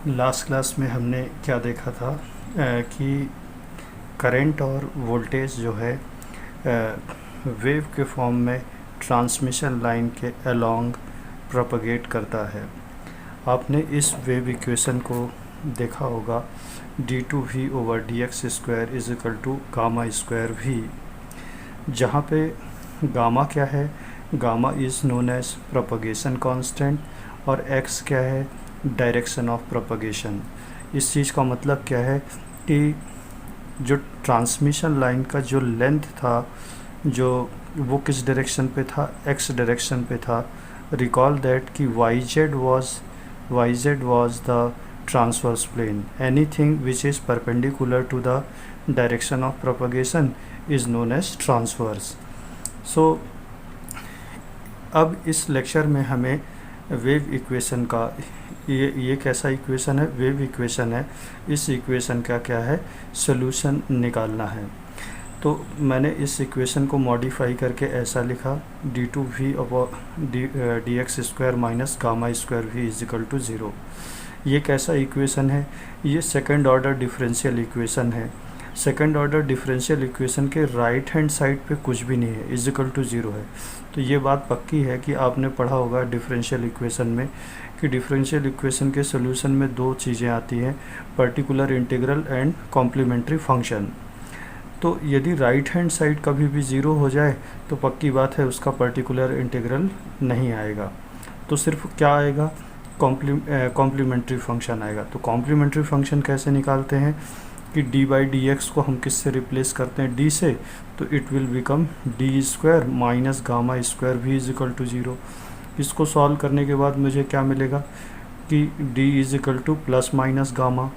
Last class में हमने क्या देखा था कि करंट और वोल्टेज जो है वेव के फॉर्म में ट्रांसमिशन लाइन के अलोंग प्रोपगेट करता है। आपने इस वेव इक्वेशन को देखा होगा, d2v/dx² is equal to gamma square v, जहाँ पे गामा क्या है, gamma is known as propagation constant और x क्या है, डायरेक्शन ऑफ प्रोपगेशन। इस चीज़ का मतलब क्या है कि जो ट्रांसमिशन लाइन का जो लेंथ था, जो वो किस डायरेक्शन पे था, x डायरेक्शन पे था। रिकॉल दैट कि yz was the transverse plane. Anything which is perpendicular to the direction of propagation is known as transverse. So अब इस लेक्चर में हमें वेव इक्वेशन का ये कैसा इक्वेशन है, वेव इक्वेशन है। इस इक्वेशन का क्या है, सॉल्यूशन निकालना है। तो मैंने इस इक्वेशन को मॉडिफाई करके ऐसा लिखा, d2v/dx² minus gamma square v is equal to 0। ये कैसा इक्वेशन है, ये सेकंड ऑर्डर डिफरेंशियल इक्वेशन है। सेकंड ऑर्डर डिफरेंशियल इक्वेशन के राइट हैंड साइड पे कुछ भी नहीं है, इज इक्वल टू 0 है। तो ये बात पक्की है कि आपने पढ़ा होगा डिफरेंशियल इक्वेशन में कि डिफरेंशियल इक्वेशन के सॉल्यूशन में दो चीज़ें आती हैं, particular integral and complementary function. तो यदि राइट हैंड साइड कभी भी 0 हो जाए तो पक्की बात है उसका पर्टिकुलर इंटीग्रल नहीं आएगा, तो सिर्फ क्या आएगा, कॉम्प्लीमेंट्री फंक्शन आएगा। तो कॉम्प्लीमेंट्री फंक्शन कैसे निकालते हैं कि d/dx को हम किससे रिप्लेस करते हैं, d से, तो it will become d² minus gamma square v is equal to 0। इसको सॉल्व करने के बाद मुझे क्या मिलेगा कि d is equal two plus minus gamma.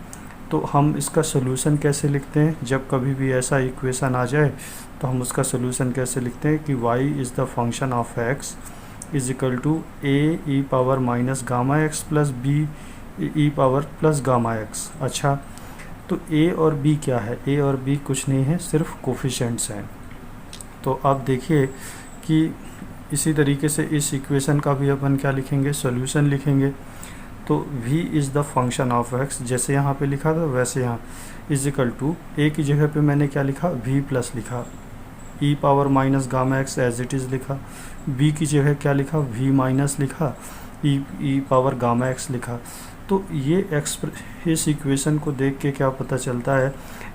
तो हम इसका सोल्यूशन कैसे लिखते हैं, जब कभी भी ऐसा इक्वेशन आ जाए तो हम उसका सोल्यूशन कैसे लिखते हैं कि y is the function of x is equal to a e minus gamma x plus b e plus gamma x। अच्छा, तो a और b क्या है, a और b कुछ नहीं है, सिर्फ कोफिशिएंट्स हैं। तो आप देखिए कि इसी तरीके से इस इक्वेशन का भी अपन क्या लिखेंगे, सॉल्यूशन लिखेंगे। तो v is the function of x, जैसे यहाँ पे लिखा था वैसे यहाँ इज इक्वल टू a की जगह पे मैंने क्या लिखा, v प्लस लिखा, e power minus gamma x as it is लिखा, b की जगह क्या लिखा, v माइनस लिखा, e पावर गामा x लिखा। तो ये इस इक्वेशन को देख के क्या पता चलता है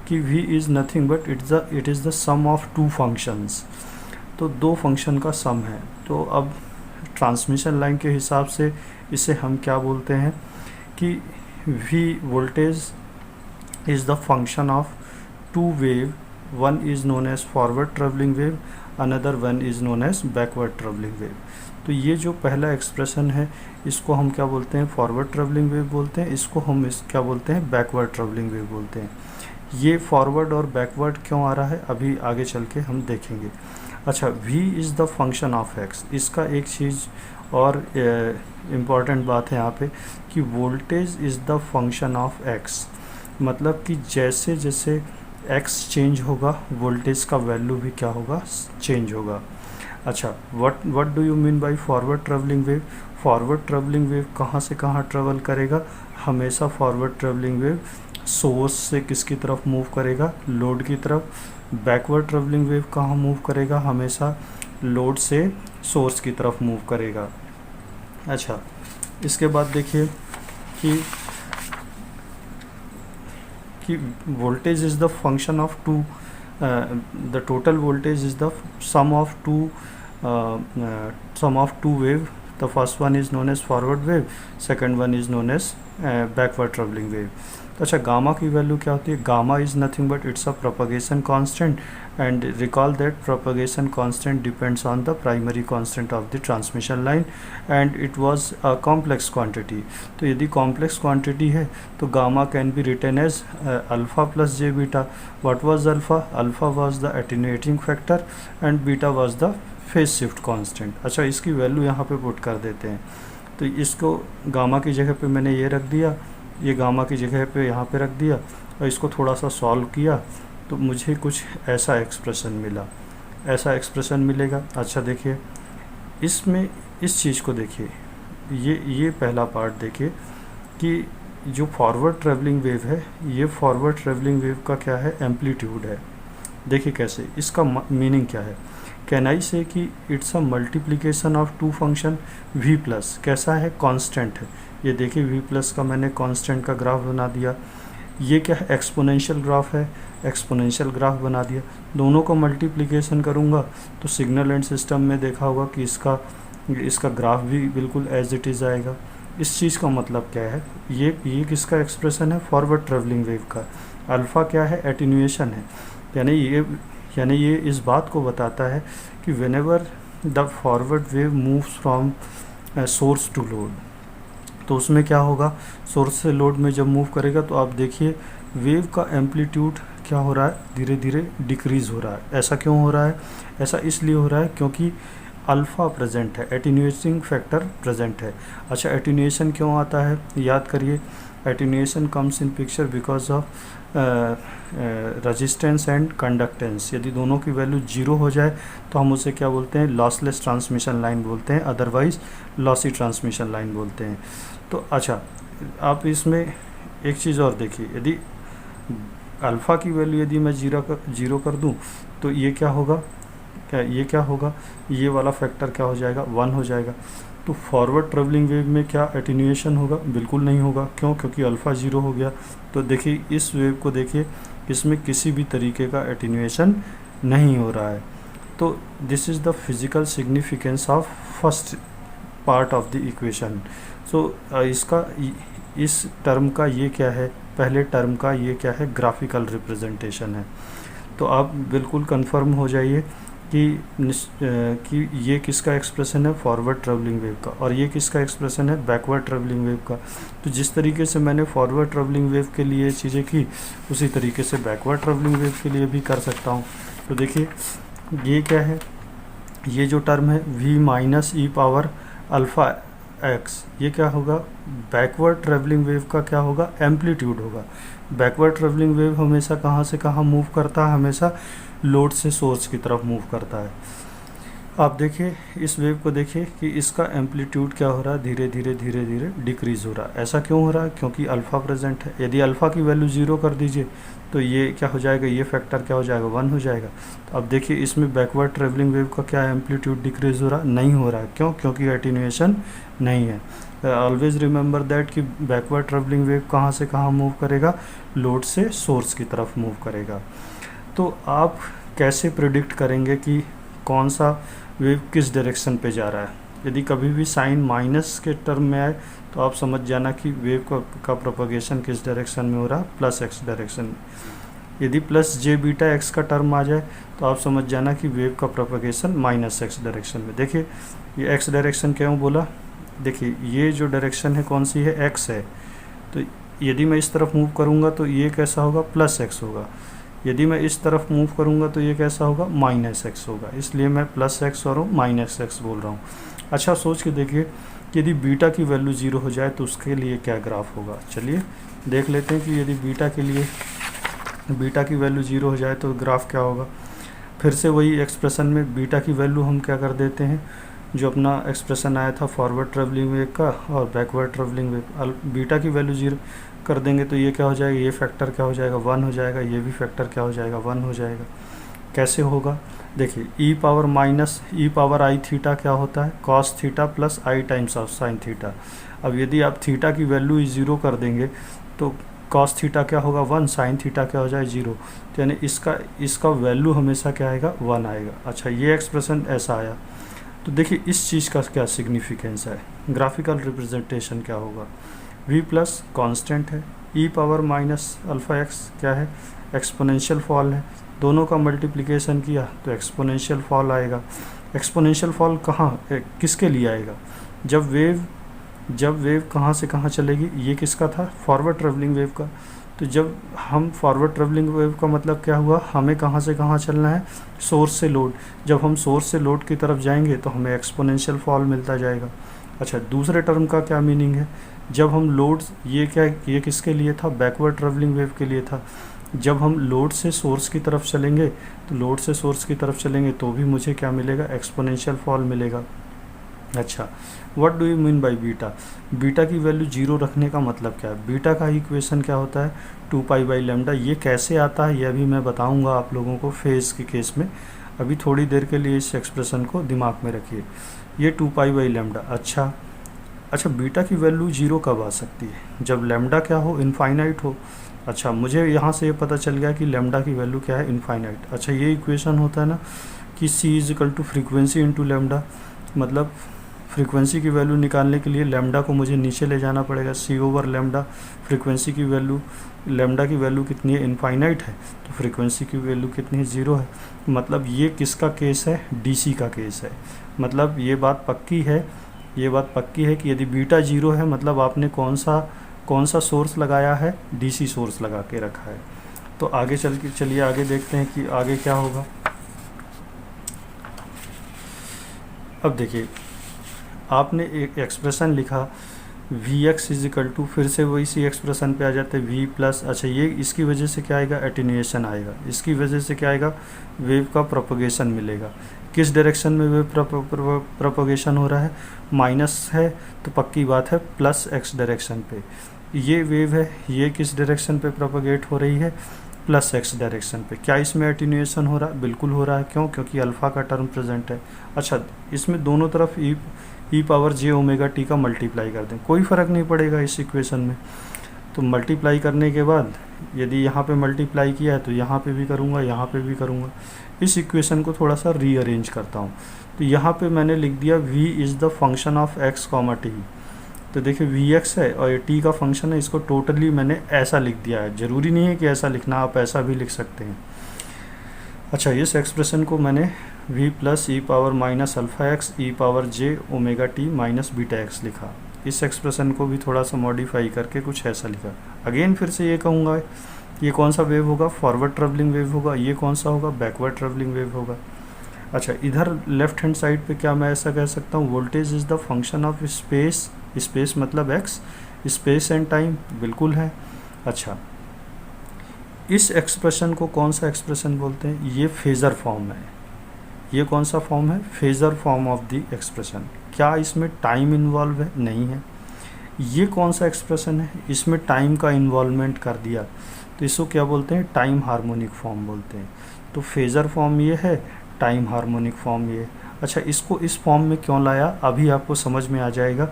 कि v is nothing but it is the sum of two functions. तो दो फंक्शन का सम है। तो अब ट्रांसमिशन लाइन के हिसाब से इसे हम क्या बोलते हैं कि v voltage is the function of two wave, one is known as forward travelling wave, another one is known as backward travelling wave. तो ये जो पहला एक्सप्रेशन है इसको हम क्या बोलते हैं, फॉरवर्ड ट्रेवलिंग वेव बोलते हैं, इसको हम क्या बोलते हैं, बैकवर्ड ट्रेवलिंग वेव बोलते हैं। ये फॉरवर्ड और बैकवर्ड क्यों आ रहा है अभी आगे चल के हम देखेंगे। अच्छा, v is the function of x, इसका एक चीज़ और इम्पॉर्टेंट बात है यहाँ पे कि voltage is the function of x, मतलब कि जैसे जैसे x चेंज होगा वोल्टेज का वैल्यू भी क्या होगा, चेंज होगा। अच्छा, what do you mean by forward travelling wave, forward travelling wave कहाँ से कहाँ ट्रेवल करेगा, हमेशा फॉरवर्ड ट्रेवलिंग वेव सोर्स से किसकी तरफ मूव करेगा, लोड की तरफ। बैकवर्ड ट्रेवलिंग वेव कहाँ मूव करेगा, हमेशा लोड से सोर्स की तरफ मूव करेगा। अच्छा, इसके बाद देखिए कि voltage is the function of two, the total voltage is the sum of two wave. The first one is known as forward wave, second one is known as backward travelling wave. तो अच्छा, gamma की value क्या होती है, gamma is nothing but it's a propagation constant and recall that propagation constant depends on the primary constant of the transmission line and it was a complex quantity. तो यदि complex quantity है तो gamma can be written as alpha plus j beta. What was alpha, alpha was the attenuating factor and beta was the phase shift constant. अच्छा, इसकी value यहाँ पे put कर देते हैं। तो इसको गामा की जगह पे मैंने ये रख दिया, ये गामा की जगह पे यहाँ पे रख दिया और इसको थोड़ा सा सॉल्व किया तो मुझे कुछ ऐसा एक्सप्रेशन मिला, ऐसा एक्सप्रेशन मिलेगा। अच्छा देखिए, इसमें इस चीज़ को देखिए, ये पहला पार्ट देखिए कि जो फॉरवर्ड ट्रैवलिंग वेव है, ये फॉरवर्ड ट्रैवलिंग वेव का क्या है, एम्पलीट्यूड है। देखिए कैसे, इसका मीनिंग क्या है, कैन आई से कि it's a multiplication of two function v plus, कैसा है, कांस्टेंट है। ये देखिए v प्लस का मैंने कांस्टेंट का ग्राफ बना दिया। ये क्या है, एक्सपोनेंशियल ग्राफ है, एक्सपोनेंशियल ग्राफ बना दिया। दोनों को मल्टीप्लिकेशन करूँगा तो सिग्नल एंड सिस्टम में देखा होगा कि इसका ग्राफ भी बिल्कुल एज इट इज़ आएगा। इस चीज़ का मतलब क्या है, ये किसका एक्सप्रेशन है, फॉरवर्ड ट्रैवलिंग वेव का। अल्फ़ा क्या है, एटीन्यूएशन है। यानी ये इस बात को बताता है कि whenever the forward wave moves from source to load, तो उसमें क्या होगा, सोर्स से लोड में जब मूव करेगा तो आप देखिए वेव का एम्पलीट्यूड क्या हो रहा है, धीरे धीरे डिक्रीज़ हो रहा है। ऐसा क्यों हो रहा है, ऐसा इसलिए हो रहा है क्योंकि अल्फ़ा प्रेजेंट है, एटीन्यूएटिंग फैक्टर प्रेजेंट है। अच्छा, एटीन्यूएशन क्यों आता है, याद करिए, attenuation comes in picture because of resistance and conductance. यदि दोनों की वैल्यू 0 हो जाए तो हम उसे क्या बोलते हैं, लॉसलेस ट्रांसमिशन लाइन बोलते हैं, अदरवाइज लॉसी ट्रांसमिशन लाइन बोलते हैं। तो अच्छा, आप इसमें एक चीज़ और देखिए, यदि अल्फ़ा की वैल्यू यदि मैं जीरो कर दूं तो ये क्या होगा, क्या होगा, ये वाला फैक्टर क्या हो जाएगा, 1 हो जाएगा। तो फॉरवर्ड ट्रैवलिंग वेव में क्या एटीन्यूएशन होगा, बिल्कुल नहीं होगा। क्यों, क्योंकि अल्फ़ा 0 हो गया। तो देखिए इस वेव को देखिए, इसमें किसी भी तरीके का एटीन्यूएशन नहीं हो रहा है। तो this is the physical significance of first part of the equation. So इसका इस टर्म का ये क्या है, पहले टर्म का ये क्या है, ग्राफिकल रिप्रेजेंटेशन है। तो आप बिल्कुल कंफर्म हो जाइए कि ये किसका एक्सप्रेशन है, फॉरवर्ड ट्रैवलिंग वेव का, और ये किसका एक्सप्रेशन है, बैकवर्ड ट्रैवलिंग वेव का। तो जिस तरीके से मैंने फॉरवर्ड ट्रैवलिंग वेव के लिए चीज़ें की, उसी तरीके से बैकवर्ड ट्रैवलिंग वेव के लिए भी कर सकता हूँ। तो देखिए ये क्या है, ये जो टर्म है v माइनस ई पावर अल्फ़ा एक्स, ये क्या होगा, बैकवर्ड ट्रैवलिंग वेव का क्या होगा, एम्पलीट्यूड होगा। बैकवर्ड ट्रैवलिंग वेव हमेशा कहाँ से कहाँ मूव करता है, हमेशा लोड से सोर्स की तरफ मूव करता है। आप देखिए इस वेव को देखिए कि इसका एम्पलीट्यूड क्या हो रहा है, धीरे धीरे धीरे धीरे डिक्रीज़ हो रहा है। ऐसा क्यों हो रहा है, क्योंकि अल्फ़ा प्रेजेंट है। यदि अल्फ़ा की वैल्यू 0 कर दीजिए तो ये क्या हो जाएगा, ये फैक्टर क्या हो जाएगा, 1 हो जाएगा। तो अब देखिए इसमें बैकवर्ड ट्रैवलिंग वेव का क्या एम्पलीट्यूड डिक्रीज़ हो रहा, नहीं हो रहा है। क्यों, क्योंकि एटीन्यूएशन नहीं है। ऑलवेज रिमेंबर दैट कि बैकवर्ड ट्रैवलिंग वेव कहाँ से कहाँ मूव करेगा, लोड से सोर्स की तरफ मूव करेगा। तो आप कैसे प्रिडिक्ट करेंगे कि कौन सा वेव किस डायरेक्शन पे जा रहा है। यदि कभी भी साइन माइनस के टर्म में आए तो आप समझ जाना कि वेव का प्रोपगेशन किस डायरेक्शन में हो रहा है, प्लस एक्स डायरेक्शन में। यदि प्लस जे बीटा एक्स का टर्म आ जाए तो आप समझ जाना कि वेव का प्रोपगेशन माइनस एक्स डायरेक्शन में। देखिए ये एक्स डायरेक्शन क्यों बोला, देखिए ये जो डायरेक्शन है कौन सी है, एक्स है। तो यदि मैं इस तरफ मूव करूँगा तो ये कैसा होगा, प्लस एक्स होगा। यदि मैं इस तरफ मूव करूँगा तो ये कैसा होगा, माइनस एक्स होगा। इसलिए मैं प्लस एक्स और माइनस एक्स बोल रहा हूँ। अच्छा सोच के देखिए कि यदि बीटा की वैल्यू 0 हो जाए तो उसके लिए क्या ग्राफ होगा। चलिए देख लेते हैं कि यदि बीटा की वैल्यू 0 हो जाए तो ग्राफ क्या होगा। फिर से वही एक्सप्रेशन में बीटा की वैल्यू हम क्या कर देते हैं, जो अपना एक्सप्रेशन आया था फॉरवर्ड ट्रैवलिंग वेव का और बैकवर्ड ट्रैवलिंग वेव, बीटा की वैल्यू 0 कर देंगे तो ये क्या हो जाएगा, ये फैक्टर क्या हो जाएगा, 1 हो जाएगा। ये भी फैक्टर क्या हो जाएगा, 1 हो जाएगा। कैसे होगा, देखिए ई पावर आई थीटा क्या होता है, cos theta plus I times of sine theta. अब यदि आप थीटा की वैल्यू 0 कर देंगे तो कॉस थीटा क्या होगा, 1, साइन थीटा क्या हो जाए, 0। तो यानी इसका वैल्यू हमेशा क्या आएगा, 1 आएगा। अच्छा ये एक्सप्रेशन ऐसा आया। तो देखिए इस चीज़ का क्या सिग्निफिकेंस है, ग्राफिकल रिप्रेजेंटेशन क्या होगा। v प्लस कॉन्स्टेंट है, ई पावर माइनस अल्फ़ा एक्स क्या है, एक्सपोनेंशियल फॉल है। दोनों का मल्टीप्लिकेशन किया तो एक्सपोनेंशियल फॉल आएगा। एक्सपोनेंशियल फॉल कहाँ, किसके लिए आएगा, जब वेव कहाँ से कहाँ चलेगी। ये किसका था, फॉरवर्ड ट्रैवलिंग वेव का। तो जब हम फॉरवर्ड ट्रैवलिंग वेव का मतलब क्या हुआ, हमें कहाँ से कहाँ चलना है, सोर्स से लोड। जब हम सोर्स से लोड की तरफ जाएंगे तो हमें एक्सपोनेंशियल फॉल मिलता जाएगा। अच्छा दूसरे टर्म का क्या मीनिंग है, जब हम लोड, ये किसके लिए था, बैकवर्ड ट्रैवलिंग वेव के लिए था। जब हम लोड से सोर्स की तरफ चलेंगे तो भी मुझे क्या मिलेगा, एक्सपोनेंशियल फॉल मिलेगा। अच्छा, what do you mean by beta? Beta की वैल्यू जीरो रखने का मतलब क्या है? बीटा का इक्वेशन क्या होता है? 2π/λ। ये कैसे आता है यह भी मैं बताऊंगा आप लोगों को फेज के केस में। अभी थोड़ी देर के लिए इस एक्सप्रेशन को दिमाग में रखिए। ये 2π/λ। अच्छा, बीटा की वैल्यू जीरो कब आ सकती है? जब लैम्डा क्या हो? इनफाइनाइट हो। अच्छा, मुझे यहाँ से ये पता चल गया कि लैम्डा की वैल्यू क्या है? इनफाइनाइट। अच्छा, ये इक्वेशन होता है ना कि C = फ्रीक्वेंसी इंटू लैम्डा, मतलब फ्रीक्वेंसी की वैल्यू निकालने के लिए लैम्डा को मुझे नीचे ले जाना पड़ेगा। C/λ फ्रीक्वेंसी की वैल्यू, लैम्डा की वैल्यू कितनी है? इनफाइनाइट है। तो फ्रीक्वेंसी की वैल्यू कितनी है? ज़ीरो है। मतलब ये किसका केस है? DC का केस है। मतलब ये बात पक्की है, ये बात पक्की है कि यदि बीटा जीरो है मतलब आपने कौन सा सोर्स लगाया है? DC सोर्स लगा के रखा है। तो आगे चलिए आगे देखते हैं कि आगे क्या होगा। अब देखिए, आपने एक एक्सप्रेशन लिखा Vx = फिर से वही सी एक्सप्रेशन पे आ जाते हैं V प्लस। अच्छा, ये इसकी वजह से क्या आएगा? एटीन्यूएशन आएगा। इसकी वजह से क्या आएगा? वेव का प्रोपगेशन मिलेगा। किस डायरेक्शन में वेव प्रोपगेशन हो रहा है? माइनस है तो पक्की बात है प्लस x डायरेक्शन पे। ये वेव है, ये किस डायरेक्शन पे प्रोपगेट हो रही है? प्लस x डायरेक्शन पे। क्या इसमें एटीन्यूएशन हो रहा है? बिल्कुल हो रहा है। क्यों? क्योंकि अल्फ़ा का टर्म प्रेजेंट है। अच्छा, इसमें दोनों तरफ e⁻j⍵t का मल्टीप्लाई कर दें, कोई फ़र्क नहीं पड़ेगा इस इक्वेशन में। तो मल्टीप्लाई करने के बाद यदि यहाँ पे मल्टीप्लाई किया है तो यहाँ पे भी करूँगा, यहाँ पे भी करूँगा। इस इक्वेशन को थोड़ा सा रीअरेंज करता हूँ। तो यहाँ पे मैंने लिख दिया v is the function of x, t। तो देखिए Vx है और ये t का फंक्शन है, इसको टोटली मैंने ऐसा लिख दिया है। ज़रूरी नहीं है कि ऐसा लिखना, आप ऐसा भी लिख सकते हैं। अच्छा, इस एक्सप्रेशन को मैंने v + e⁻⁴x e⁻j⍵t - βx लिखा। इस एक्सप्रेशन को भी थोड़ा सा मॉडिफाई करके कुछ ऐसा लिखा। अगेन फिर से ये कहूँगा, ये कौन सा वेव होगा? फॉरवर्ड ट्रेवलिंग वेव होगा। ये कौन सा होगा? बैकवर्ड ट्रेवलिंग वेव होगा। अच्छा, इधर लेफ्ट हैंड साइड पे क्या मैं ऐसा कह सकता हूँ? Voltage is the function of space. Space मतलब x, स्पेस एंड टाइम, बिल्कुल है। अच्छा, इस एक्सप्रेशन को कौन सा एक्सप्रेशन बोलते हैं? ये फेज़र फॉर्म है। ये कौन सा फॉर्म है? Phasor form of the expression. क्या इसमें टाइम इन्वॉल्व है? नहीं है। ये कौन सा एक्सप्रेशन है? इसमें टाइम का इन्वॉल्वमेंट कर दिया, तो इसको क्या बोलते हैं? टाइम हार्मोनिक फॉर्म बोलते हैं। तो फेज़र फॉर्म ये है, टाइम हार्मोनिक फॉर्म ये। अच्छा, इसको इस फॉर्म में क्यों लाया? अभी आपको समझ में आ जाएगा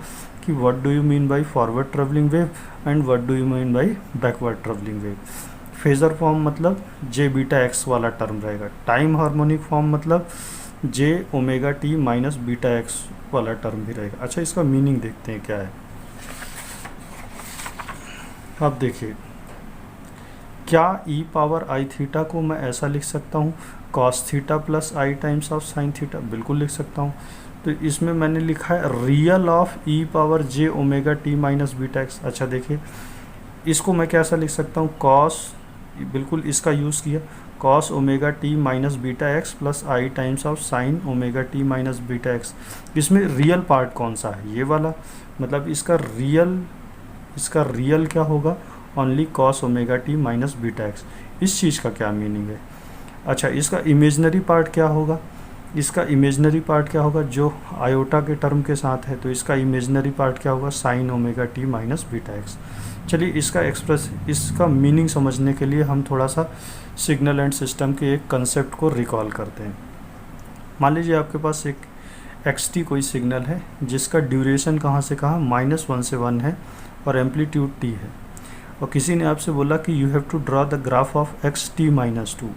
कि what do you mean by forward travelling wave and what do you mean by backward travelling wave. Phasor form मतलब j⍵x वाला टर्म रहेगा। टाइम हार्मोनिक फॉर्म मतलब j⍵t - βx वाला टर्म भी रहेगा। अच्छा, इसका मीनिंग देखते हैं क्या है। अब देखिए, क्या e⁻i⁻ को मैं ऐसा लिख सकता हूँ? cos θ + i times of sin θ, बिल्कुल लिख सकता हूँ। तो इसमें मैंने लिखा है रियल ऑफ e⁻j⍵t - βx। अच्छा देखिए, इसको मैं कैसा लिख सकता हूँ? cos, बिल्कुल इसका यूज़ किया, cos ω t - βx + i times of sin ω t - βx। इसमें रियल पार्ट कौन सा है? ये वाला। मतलब इसका रियल क्या होगा? Only cos ω t - βx। इस चीज़ का क्या मीनिंग है? अच्छा, इसका इमेजनरी पार्ट क्या होगा? इसका इमेजनरी पार्ट क्या होगा? जो आयोटा के टर्म के साथ है, तो इसका इमेजनरी पार्ट क्या होगा? sin ω t - βx। चलिए, इसका मीनिंग समझने के लिए हम थोड़ा सा सिग्नल एंड सिस्टम के एक कंसेप्ट को रिकॉल करते हैं। मान लीजिए आपके पास एक xt कोई सिग्नल है जिसका ड्यूरेशन कहाँ से कहाँ? -1 से 1 है और एम्पलीट्यूड t है, और किसी ने आपसे बोला कि you have to draw the graph of xt - 2।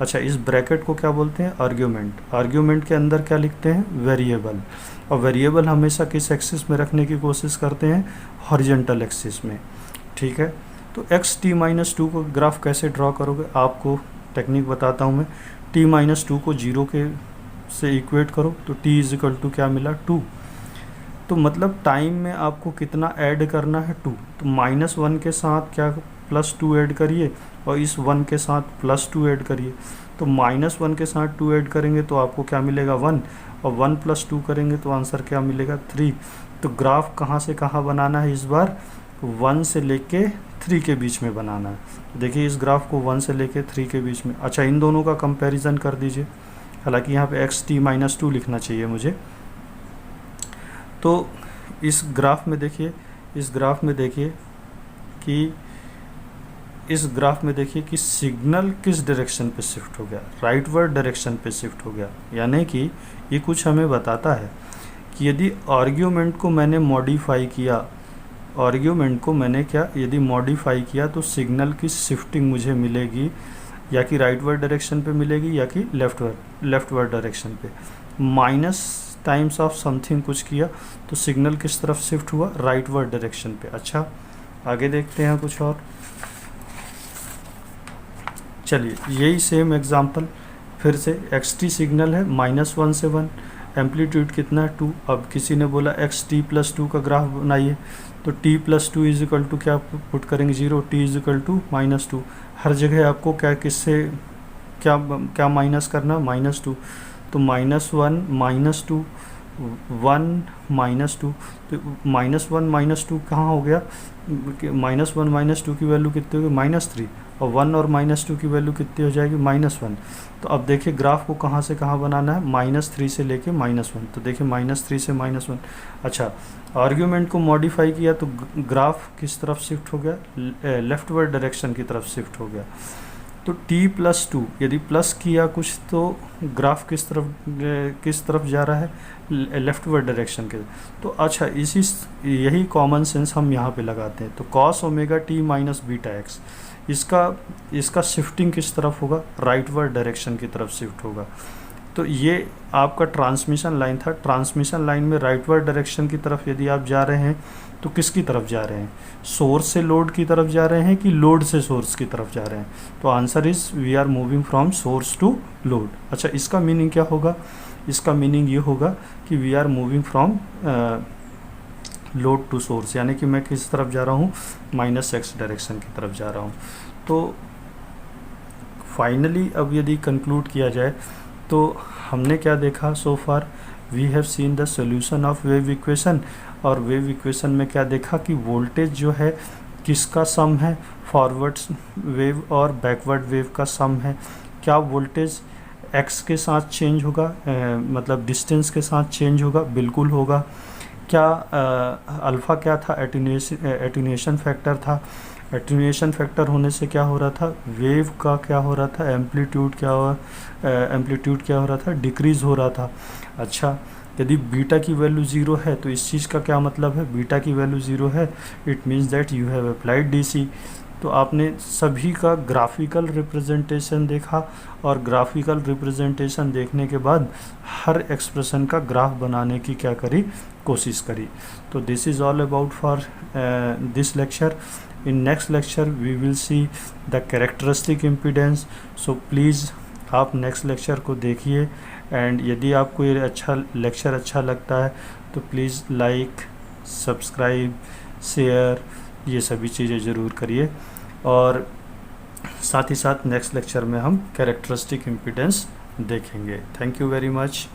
अच्छा, इस ब्रैकेट को क्या बोलते हैं? आर्ग्यूमेंट। आर्ग्यूमेंट के अंदर क्या लिखते हैं? वेरिएबल। और वेरिएबल हमेशा किस एक्सिस में रखने की कोशिश करते हैं? हॉरिजॉन्टल एक्सिस में। ठीक है, तो xt - 2 को ग्राफ कैसे ड्रॉ करोगे? आपको टेक्निक बताता हूँ मैं। t - 2 को 0 के से इक्वेट करो, तो t = क्या मिला? 2। तो मतलब टाइम में आपको कितना ऐड करना है? 2। तो -1 के साथ क्या +2 ऐड करिए और इस 1 के साथ +2 ऐड करिए। तो -1 के साथ 2 ऐड करेंगे तो आपको क्या मिलेगा? 1, और 1 + 2 करेंगे तो आंसर क्या मिलेगा? 3। तो ग्राफ कहाँ से कहाँ बनाना है इस बार? 1 से लेके 3 के बीच में बनाना है। देखिए, इस ग्राफ को 1 से लेके 3 के बीच में। अच्छा, इन दोनों का कंपैरिजन कर दीजिए। हालांकि यहाँ पे xt - 2 लिखना चाहिए मुझे। तो इस ग्राफ में देखिए, इस ग्राफ में देखिए कि सिग्नल किस डायरेक्शन पे शिफ्ट हो गया, राइटवर्ड डायरेक्शन पे शिफ्ट हो गया। यानी कि ये कुछ हमें बताता है कि यदि आर्ग्यूमेंट को मैंने मॉडिफाई किया, यदि मॉडिफाई किया तो सिग्नल की शिफ्टिंग मुझे मिलेगी या कि राइटवर्ड डायरेक्शन पे मिलेगी या कि लेफ्टवर्ड डायरेक्शन पे। माइनस टाइम्स ऑफ समथिंग कुछ किया तो सिग्नल किस तरफ शिफ्ट हुआ, राइटवर्ड डायरेक्शन पे। अच्छा, आगे देखते हैं कुछ और। चलिए यही सेम एग्जांपल फिर से, xt सिग्नल है -1 से 1, एम्पलीट्यूड कितना है 2। अब किसी ने बोला xt+2 का ग्राफ बनाइए, तो t+2 इज इक्वल टू क्या पुट करेंगे 0, t इज इक्वल टू -2। हर जगह आपको क्या किससे क्या माइनस करना, -2। तो -1 -2 1 -2, तो -1 -2 कहाँ हो गया, -1 -2 की वैल्यू कितनी होगी -3, और 1 और -2 की वैल्यू कितनी हो जाएगी -1। तो अब देखिए ग्राफ को कहाँ से कहाँ बनाना है, -3 से लेके -1। तो देखिए -3 से -1। अच्छा, आर्ग्यूमेंट को मॉडिफाई किया तो ग्राफ किस तरफ शिफ्ट हो गया, लेफ्टवर्ड डायरेक्शन की तरफ शिफ्ट हो गया। तो t+2 यदि प्लस किया कुछ तो ग्राफ किस तरफ जा रहा है, लेफ्टवर्ड डायरेक्शन के। तो अच्छा, यही कॉमन सेंस हम यहाँ पे लगाते हैं। तो cos omega t minus beta x, इसका शिफ्टिंग किस तरफ होगा, राइटवर्ड डायरेक्शन की तरफ शिफ्ट होगा। तो ये आपका ट्रांसमिशन लाइन था। ट्रांसमिशन लाइन में राइटवर्ड डायरेक्शन की तरफ यदि आप जा रहे हैं तो किसकी तरफ जा रहे हैं, सोर्स से लोड की तरफ जा रहे हैं कि लोड से सोर्स की तरफ जा रहे हैं। तो answer is we are moving from source to load. अच्छा, इसका मीनिंग क्या होगा, इसका मीनिंग ये होगा कि we are moving from load to source, यानी कि मैं किस तरफ जा रहा हूँ, -x डायरेक्शन की तरफ जा रहा हूँ। तो फाइनली अब यदि कंक्लूड किया जाए तो हमने क्या देखा so far, we have seen the solution of wave equation. और वेव इक्वेशन में क्या देखा कि वोल्टेज जो है किसका सम है, फॉरवर्ड वेव और बैकवर्ड वेव का सम है। क्या वोल्टेज x के साथ चेंज होगा, मतलब डिस्टेंस के साथ चेंज होगा, बिल्कुल होगा। क्या अल्फ़ा क्या था, एटीन्यूएशन फैक्टर था। एटीन्यूएशन फैक्टर होने से क्या हो रहा था, वेव का क्या हो रहा था, एम्पलीट्यूड क्या हो रहा था, डिक्रीज़ हो रहा था। अच्छा, यदि बीटा की वैल्यू 0 है तो इस चीज़ का क्या मतलब है, बीटा की वैल्यू 0 है, it means that you have applied DC. तो आपने सभी का ग्राफिकल रिप्रेजेंटेशन देखा और ग्राफिकल रिप्रेजेंटेशन देखने के बाद हर एक्सप्रेशन का ग्राफ बनाने की क्या करी, कोशिश करी। तो this is all about for this lecture. In next lecture we will see the characteristic impedance. So please आप नेक्स्ट लेक्चर को देखिए, एंड यदि आपको ये लेक्चर अच्छा लगता है तो प्लीज़ लाइक, सब्सक्राइब, शेयर, ये सभी चीज़ें ज़रूर करिए। और साथ ही साथ नेक्स्ट लेक्चर में हम कैरेक्टरिस्टिक इम्पीडेंस देखेंगे। Thank you very much.